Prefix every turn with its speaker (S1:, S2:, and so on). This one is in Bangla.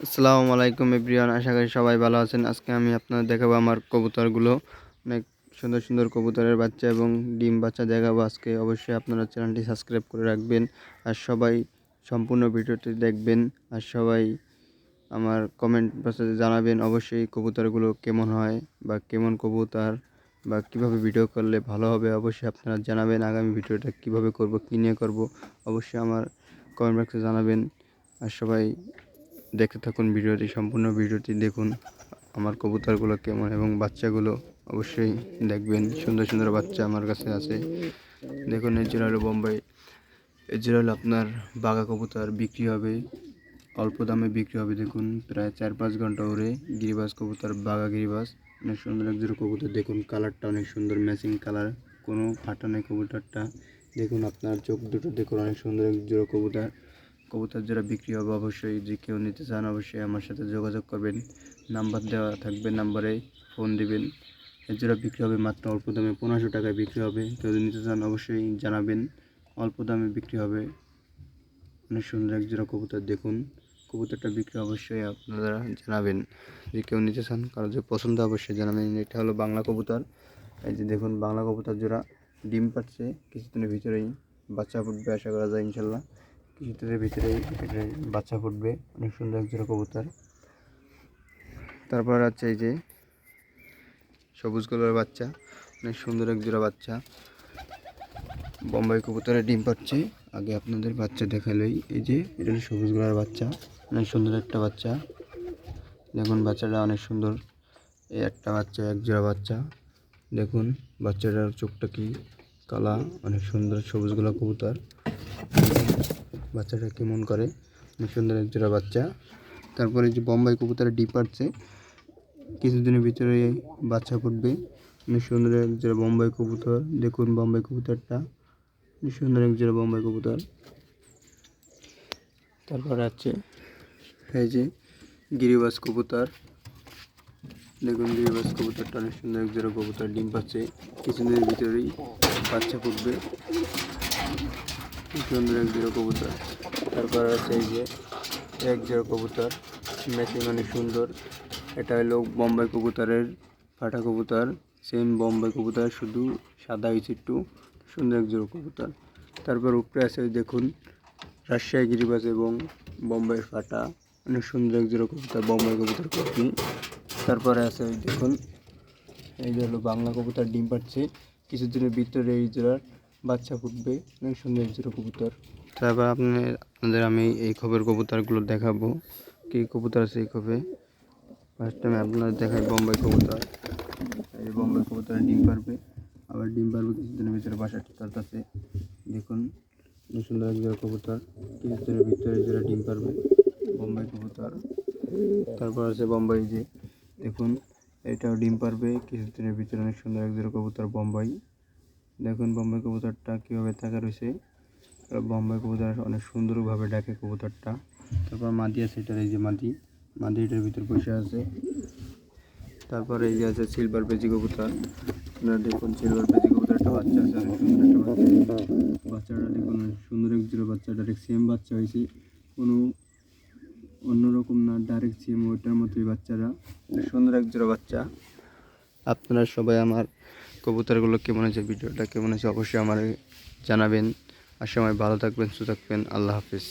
S1: আসসালামু আলাইকুম এভরিওয়ান, আশা করি সবাই ভালো আছেন। আজকে আমি আপনাদের দেখাবো আমার কবুতরগুলো। অনেক সুন্দর সুন্দর কবুতরের বাচ্চা এবং ডিম বাচ্চা দেখাবো আজকে। অবশ্যই আপনারা চ্যানেলটি সাবস্ক্রাইব করে রাখবেন আর সবাই সম্পূর্ণ ভিডিওটি দেখবেন আর সবাই আমার কমেন্ট বক্সে জানাবেন অবশ্যই কবুতরগুলো কেমন হয় বা কেমন কবুতর বা কীভাবে ভিডিও করলে ভালো হবে। অবশ্যই আপনারা জানাবেন আগামী ভিডিওটা কীভাবে করব, কী নিয়ে করব, অবশ্যই আমার কমেন্ট বক্সে জানাবেন। আর সবাই দেখতে থাকুন ভিডিওটি, সম্পূর্ণ ভিডিওটি দেখুন আমার কবুতরগুলো কেমন এবং বাচ্চাগুলো অবশ্যই দেখবেন। সুন্দর সুন্দর বাচ্চা আমার কাছে আছে। দেখুন এই জোড়া হলো বোম্বাই, এই জোড়া হলো আপনার বাঘা কবুতর, বিক্রি হবে অল্প দামে বিক্রি হবে। দেখুন প্রায় 4-5 ঘন্টা উড়ে গিরিবাজ কবুতর, বাঘা গিরিবাজ, অনেক সুন্দর এক জোড়া কবুতর। দেখুন কালারটা অনেক সুন্দর, ম্যাচিং কালার, কোনো ফাটা নেই কবুতরটা। দেখুন আপনার চোখ দুটো দেখুন, অনেক সুন্দর এক জোড়া কবুতর। কবুতর যারা বিক্রি হবে অবশ্যই যে কেউ নিতে চান অবশ্যই আমার সাথে যোগাযোগ করবেন। নাম্বার দেওয়া থাকবে, নাম্বারে ফোন দিবেন। এর জোড়া বিক্রি হবে মাত্র অল্প দামে 1500 টাকায় বিক্রি হবে। কেউ যদি নিতে চান অবশ্যই জানাবেন, অল্প দামে বিক্রি হবে। অনেক সুন্দর এক জোড়া কবুতর। দেখুন কবুতরটা বিক্রি অবশ্যই আপনারা জানাবেন, যে কেউ নিতে চান, কারো যে পছন্দ অবশ্যই জানাবেন। এটা হলো বাংলা কবুতর। এই যে দেখুন বাংলা কবুতর জোড়া ডিম পাচ্ছে, কিছুদিনের ভিতরেই বাচ্চা ফুটবে আশা করা যায় ইনশাল্লাহ। কিছুদিনের ভিতরেই বাচ্চা ফুটবে। অনেক সুন্দর এক জোড়া কবুতর। তারপর আছে এই যে সবুজ কালারের বাচ্চা, অনেক সুন্দর এক জোড়া বাচ্চা। বোম্বাই কবুতরে ডিম পাচ্ছে, আগে আপনাদের বাচ্চা দেখালেই। এই যে এটা হলো সবুজ কালারের বাচ্চা, অনেক সুন্দর একটা বাচ্চা। দেখুন বাচ্চাটা অনেক সুন্দর। এই একটা বাচ্চা, এক জোড়া বাচ্চা। দেখুন বাচ্চাটার চোখটা কি কালা, অনেক সুন্দর সবুজ গোলা কবুতর। বাচ্চাটা কেমন করে, অনেক সুন্দর এক জোড়া বাচ্চা। তারপরে যে বোম্বাই কবুতরে ডিম পাচ্ছে, কিছুদিনের ভিতরে বাচ্চা ফুটবে। অনেক সুন্দর এক জোড়া বোম্বাই কবুতর। দেখুন বোম্বাই কবুতরটা অনেক সুন্দর এক জোড়া বোম্বাই কবুতর। তারপর আছে এই যে গিরিবাজ কবুতর। দেখুন গিরিবাজ কবুতরটা অনেক সুন্দর এক জোড়া কবুতর, ডিম পাচ্ছে, কিছুদিনের ভিতরেই বাচ্চা ফুটবে। সুন্দর এক জোড়া কবুতর। তারপর আছে এই যে এক জোড়া কবুতর, ম্যাচিং অনেক সুন্দর। এটা হলো বোম্বাই কবুতরের ফাটা কবুতর, সেম বোম্বাই কবুতর, শুধু সাদা হয়েছে একটু। সুন্দর এক জোড়া কবুতর। তারপর উপরে আছে দেখুন রাজশাহী গিরিবাজ এবং বোম্বাই ফাটা, অনেক সুন্দর এক জোড়া কবুতর, বোম্বাই কবুতর কপি। তারপরে আছে ওই দেখুন এই যে হলো বাংলা কবুতর, ডিম পাচ্ছে, কিছুদিনের ভিতরে এই জোড়ার বাচ্চা ফুটবে। অনেক সুন্দর এক জোড়া কবুতর। তারপর আপনাদের আমি এই খোপের কবুতরগুলো দেখাবো, কী কবুতর আছে এই খোপে। ফার্স্ট টাইম আপনাদের দেখাই বোম্বাই কবুতর। এই বোম্বাই কবুতর ডিম পারবে, আবার ডিম পারবে কিছুদিনের ভিতরে, বাসা ঠিক করতেছে। দেখুন অনেক সুন্দর এক জোড়া কবুতর, কিছুদিনের ভিতরে জোড়া ডিম পারবে বোম্বাই কবুতর। তারপর আছে বোম্বাই, যে দেখুন এটাও ডিম পারবে কিছুদিনের ভিতরে। অনেক সুন্দর এক জোড়া কবুতর বোম্বাই। দেখুন বোম্বাই কবুতরটা কীভাবে থাকা রয়েছে। বোম্বাই কবুতর অনেক সুন্দরভাবে ডাকে কবুতরটা। তারপর মাদি আছে, এটার এই যে মাদি, মাদি এটার ভিতর বসে আছে। তারপরে এই যে আছে সিলভার বেজি কবুতর। আপনারা দেখুন সিলভার বেজি কবুতর একটা বাচ্চা আছে, অনেক সুন্দর একটা বাচ্চা। বাচ্চাটা দেখুন অনেক সুন্দর এক জোড়া বাচ্চাটা, সেম বাচ্চা হয়েছে, কোনো অন্যরকম না, ডাইরেক্ট সেম ওইটার মতোই বাচ্চারা। সুন্দর এক জোড়া বাচ্চা। আপনারা সবাই আমার কবুতরগুলো কেমন হয়েছে, ভিডিওটা কেমন হয়েছে অবশ্যই আমার জানাবেন। আর সবাই ভালো থাকবেন, সুস্থ থাকবেন। আল্লাহ হাফিজ।